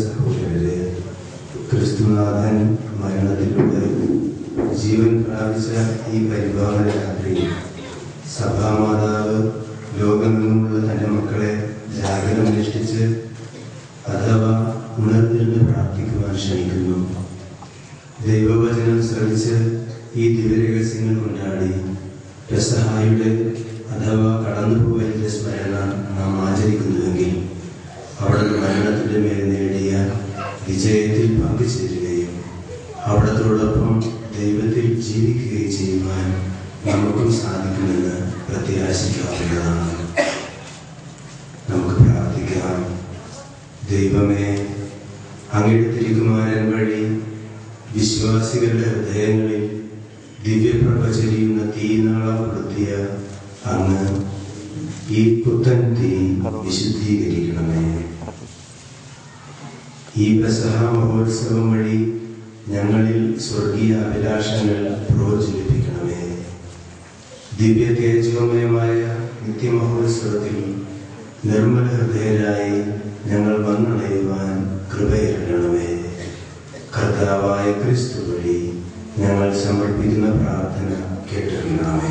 സഹോദരരെ, ക്രിസ്തുനാഥൻ മരണത്തിലൂടെ ജീവൻ പ്രാപിച്ച ഈ പരിപാലന രാത്രിയിൽ സഭാമാതാവ് ലോകമെങ്ങുമുള്ള തൻ്റെ മക്കളെ ജാഗ്രത അനുഷ്ഠിച്ച് അഥവാ ഉണർന്നിരുന്ന് പ്രാർത്ഥിക്കുവാൻ ക്ഷണിക്കുന്നു. ദൈവവചനം ശ്രവിച്ച് ഈ ദിവ്യരഹസ്യങ്ങൾ കൊണ്ടാടി പെസഹായുടെ അഥവാ കടന്നുപോയതിൻ്റെ സ്മരണ നാം ആചരിക്കുന്നുവെങ്കിൽ അവിടുന്ന് മരണത്തിൻ്റെ മേൽ നേടിയ വിജയത്തിൽ പങ്കുചേരുകയും അവിടത്തോടൊപ്പം ദൈവത്തിൽ ജീവിക്കുകയും ചെയ്യുവാൻ നമുക്കും സാധിക്കുമെന്ന് പ്രത്യാശിക്കാവുന്നതാണ്. നമുക്ക് പ്രാർത്ഥിക്കാം. ദൈവമേ, അങ്ങയുടെ തിരുക്കുമാരൻ വഴി വിശ്വാസികളുടെ ഹൃദയങ്ങളിൽ ദിവ്യപ്രഭ ചൊരിയുന്ന തീനാളം കൊളുത്തിയ അങ്ങ് ഈ പുത്തൻ തീ വിശുദ്ധീകരിക്കണമേ. ഈ പെസഹ മഹോത്സവം വഴി ഞങ്ങളിൽ സ്വർഗീയ അഭിലാഷങ്ങൾ പ്രോജ്വലിപ്പിക്കണമേ. ദിവ്യ തേജോമയമായ നിത്യമഹോത്സവത്തിൽ നിർമ്മല ഹൃദയരായി ഞങ്ങൾ വന്നണയുവാൻ കൃപയിരണമേ. കർത്താവായ ക്രിസ്തു വഴി ഞങ്ങൾ സമർപ്പിക്കുന്ന പ്രാർത്ഥന കേട്ടിരണമേ.